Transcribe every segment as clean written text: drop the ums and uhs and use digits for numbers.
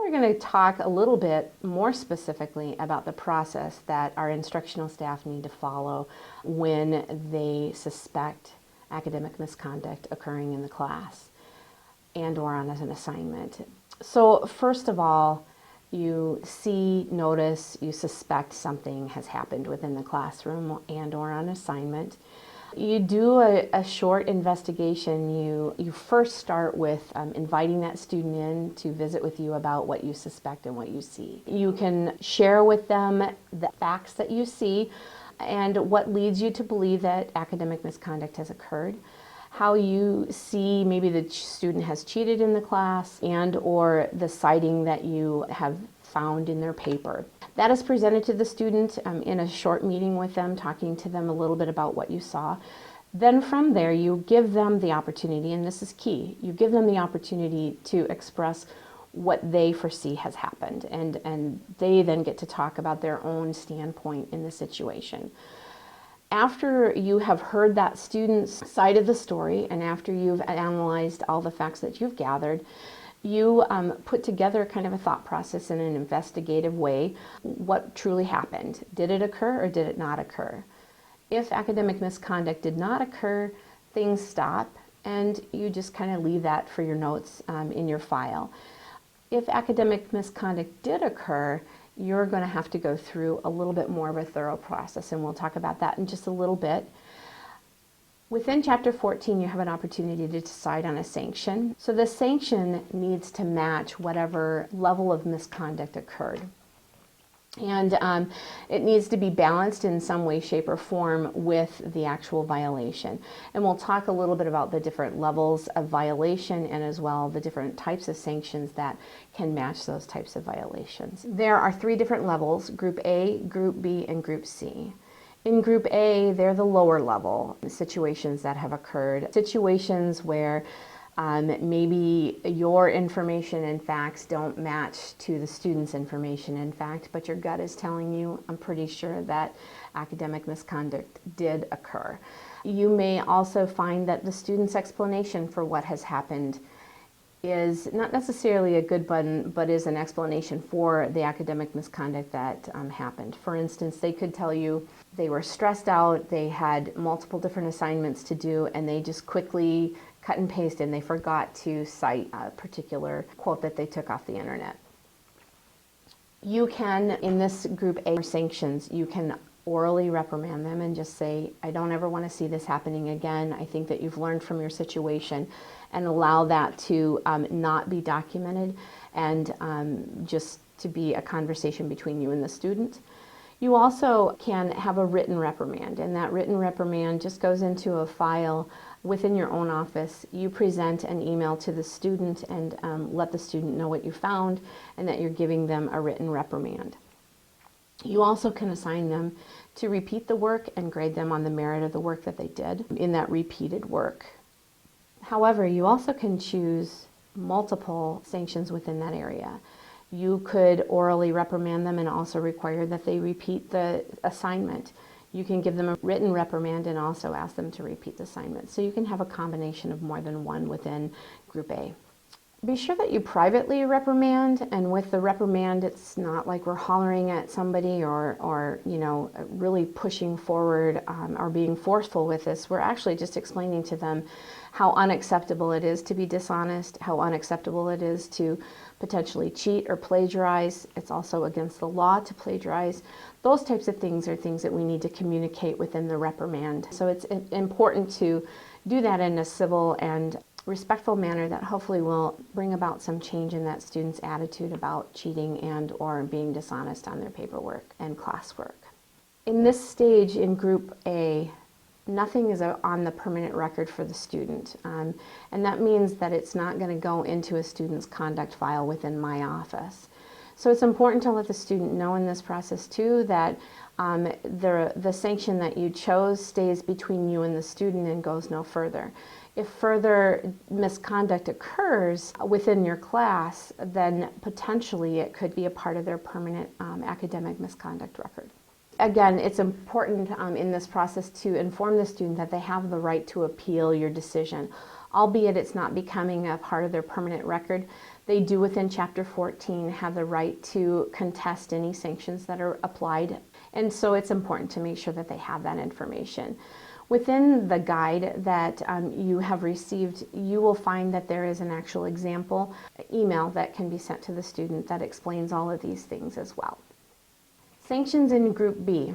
we're going to talk a little bit more specifically about the process that our instructional staff need to follow when they suspect academic misconduct occurring in the class and or on as an assignment. So first of all, you see, notice, you suspect something has happened within the classroom and or on assignment. You do a short investigation. You first start with inviting that student in to visit with you about what you suspect and what you see. You can share with them the facts that you see and what leads you to believe that academic misconduct has occurred, how you see maybe the student has cheated in the class and or the citing that you have found in their paper. That is presented to the student in a short meeting with them, talking to them a little bit about what you saw. Then from there, you give them the opportunity, and this is key, you give them the opportunity to express what they foresee has happened, and they then get to talk about their own standpoint in the situation. After you have heard that student's side of the story, and after you've analyzed all the facts that you've gathered, you put together kind of a thought process in an investigative way. What truly happened? Did it occur or did it not occur? If academic misconduct did not occur, things stop and you just kind of leave that for your notes in your file. If academic misconduct did occur, you're going to have to go through a little bit more of a thorough process, and we'll talk about that in just a little bit. Within Chapter 14, you have an opportunity to decide on a sanction. So the sanction needs to match whatever level of misconduct occurred. And it needs to be balanced in some way, shape, or form with the actual violation. And we'll talk a little bit about the different levels of violation and as well the different types of sanctions that can match those types of violations. There are 3 different levels: Group A, Group B, and Group C. In Group A, they're the lower level situations that have occurred, situations where maybe your information and facts don't match to the student's information and fact, but your gut is telling you, I'm pretty sure that academic misconduct did occur. You may also find that the student's explanation for what has happened is not necessarily a good one, but is an explanation for the academic misconduct that happened. For instance, they could tell you they were stressed out, they had multiple different assignments to do, and they just quickly cut and paste and they forgot to cite a particular quote that they took off the internet. You can, in this Group A sanctions, you can orally reprimand them and just say, I don't ever want to see this happening again. I think that you've learned from your situation, and allow that to not be documented and just to be a conversation between you and the student. You also can have a written reprimand, and that written reprimand just goes into a file within your own office. You present an email to the student and let the student know what you found and that you're giving them a written reprimand. You also can assign them to repeat the work and grade them on the merit of the work that they did in that repeated work. However, you also can choose multiple sanctions within that area. You could orally reprimand them and also require that they repeat the assignment. You can give them a written reprimand and also ask them to repeat the assignment. So you can have a combination of more than one within Group A. Be sure that you privately reprimand, and with the reprimand, it's not like we're hollering at somebody or you know, really pushing forward or being forceful with this. We're actually just explaining to them how unacceptable it is to be dishonest, how unacceptable it is to potentially cheat or plagiarize. It's also against the law to plagiarize. Those types of things are things that we need to communicate within the reprimand. So it's important to do that in a civil and respectful manner that hopefully will bring about some change in that student's attitude about cheating and or being dishonest on their paperwork and classwork. In this stage in Group A, nothing is on the permanent record for the student, and that means that it's not going to go into a student's conduct file within my office. So it's important to let the student know in this process too that the sanction that you chose stays between you and the student and goes no further. If further misconduct occurs within your class, then potentially it could be a part of their permanent academic misconduct record. Again, it's important in this process to inform the student that they have the right to appeal your decision. albeit it's not becoming a part of their permanent record. They do within Chapter 14 have the right to contest any sanctions that are applied, and so it's important to make sure that they have that information. Within the guide that you have received, you will find that there is an actual example email that can be sent to the student that explains all of these things as well. Sanctions in Group B.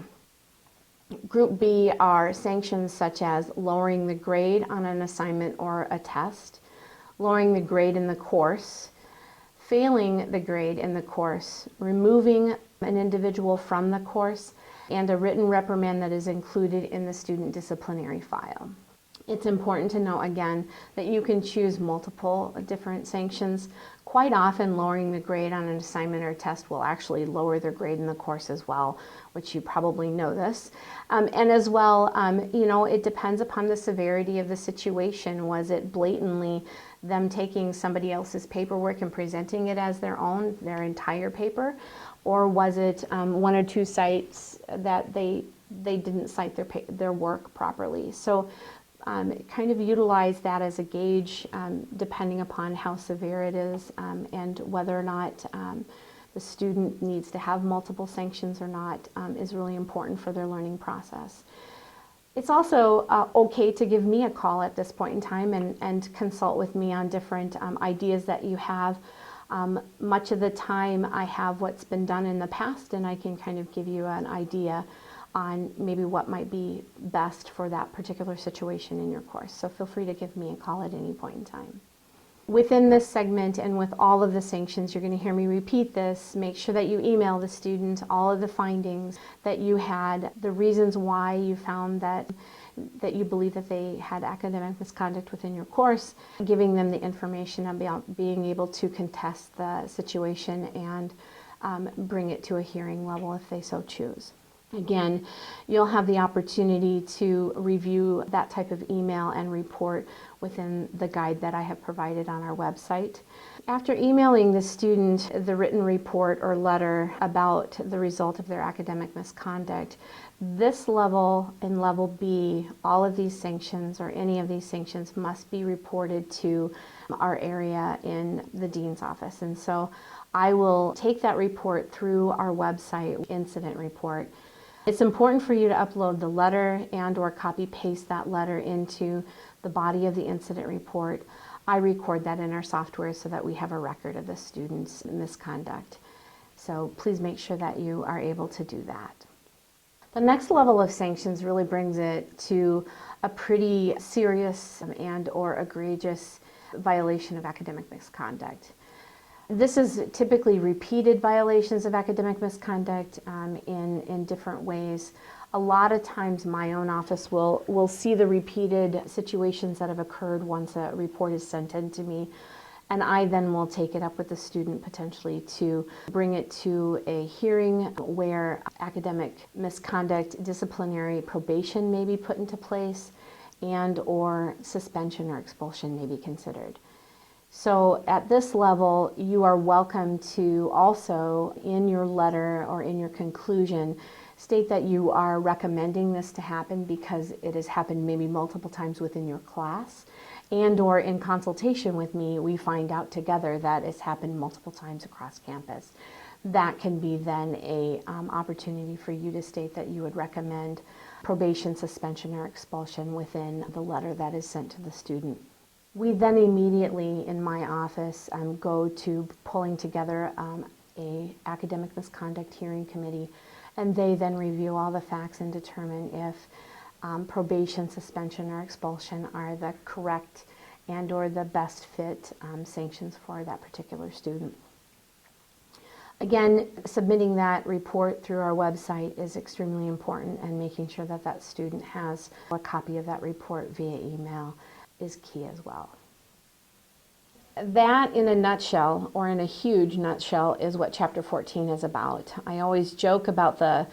Group B are sanctions such as lowering the grade on an assignment or a test, lowering the grade in the course, failing the grade in the course, removing an individual from the course, and a written reprimand that is included in the student disciplinary file. It's important to note again that you can choose multiple different sanctions. Quite often lowering the grade on an assignment or test will actually lower their grade in the course as well, which you probably know this. And as well, it depends upon the severity of the situation. Was it blatantly them taking somebody else's paperwork and presenting it as their own, their entire paper? Or was it one or two sites that they didn't cite their work properly? So kind of utilize that as a gauge depending upon how severe it is and whether or not the student needs to have multiple sanctions or not is really important for their learning process. It's also okay to give me a call at this point in time and consult with me on different ideas that you have. Much of the time I have what's been done in the past, and I can kind of give you an idea on maybe what might be best for that particular situation in your course. So feel free to give me a call at any point in time. Within this segment and with all of the sanctions, you're going to hear me repeat this. Make sure that you email the student all of the findings that you had, the reasons why you found that you believe that they had academic misconduct within your course, giving them the information about being able to contest the situation and bring it to a hearing level if they so choose. Again, you'll have the opportunity to review that type of email and report within the guide that I have provided on our website. After emailing the student the written report or letter about the result of their academic misconduct, this level and level B, all of these sanctions or any of these sanctions must be reported to our area in the dean's office. And so I will take that report through our website incident report. It's important for you to upload the letter and or copy paste that letter into the body of the incident report. I record that in our software so that we have a record of the student's misconduct. So please make sure that you are able to do that. The next level of sanctions really brings it to a pretty serious and or egregious violation of academic misconduct. This is typically repeated violations of academic misconduct in different ways. A lot of times my own office will see the repeated situations that have occurred once a report is sent in to me, and I then will take it up with the student potentially to bring it to a hearing where academic misconduct, disciplinary probation may be put into place, and or suspension or expulsion may be considered. So at this level, you are welcome to also, in your letter or in your conclusion, state that you are recommending this to happen because it has happened maybe multiple times within your class, and or in consultation with me, we find out together that it's happened multiple times across campus. That can be then a opportunity for you to state that you would recommend probation, suspension, or expulsion within the letter that is sent to the student. We then immediately in my office go to pulling together a academic misconduct hearing committee, and they then review all the facts and determine if probation, suspension, or expulsion are the correct and or the best fit sanctions for that particular student. Again, submitting that report through our website is extremely important, and making sure that that student has a copy of that report via email is key as well. That in a nutshell, or in a huge nutshell, is what Chapter 14 is about. I always joke about the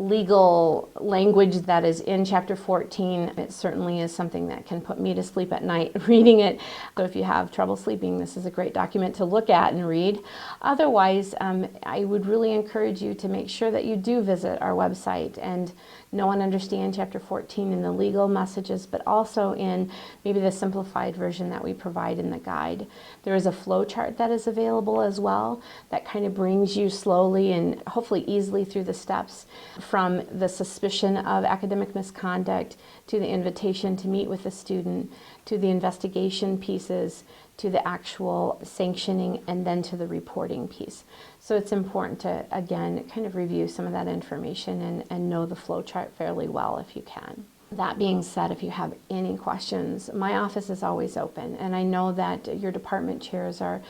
legal language that is in Chapter 14. It certainly is something that can put me to sleep at night reading it. So if you have trouble sleeping, this is a great document to look at and read. Otherwise, I would really encourage you to make sure that you do visit our website and know and understand Chapter 14 in the legal messages, but also in maybe the simplified version that we provide in the guide. There is a flow chart that is available as well that kind of brings you slowly and hopefully easily through the steps from the suspicion of academic misconduct to the invitation to meet with the student, to the investigation pieces, to the actual sanctioning, and then to the reporting piece. So it's important to, again, kind of review some of that information and know the flow chart fairly well if you can. That being said, if you have any questions, my office is always open, and I know that your department chairs are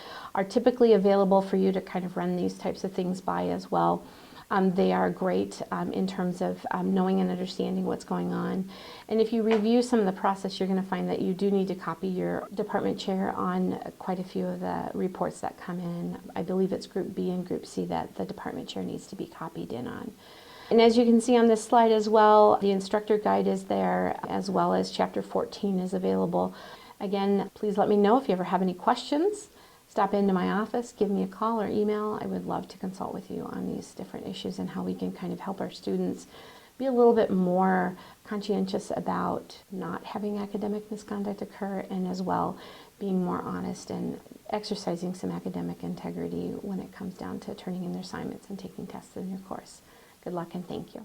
typically available for you to kind of run these types of things by as well. They are great in terms of knowing and understanding what's going on. And if you review some of the process, you're going to find that you do need to copy your department chair on quite a few of the reports that come in. I believe it's Group B and Group C that the department chair needs to be copied in on. And as you can see on this slide as well, the instructor guide is there, as well as Chapter 14 is available. Again, please let me know if you ever have any questions. Stop into my office, give me a call or email. I would love to consult with you on these different issues and how we can kind of help our students be a little bit more conscientious about not having academic misconduct occur, and as well being more honest and exercising some academic integrity when it comes down to turning in their assignments and taking tests in your course. Good luck and thank you.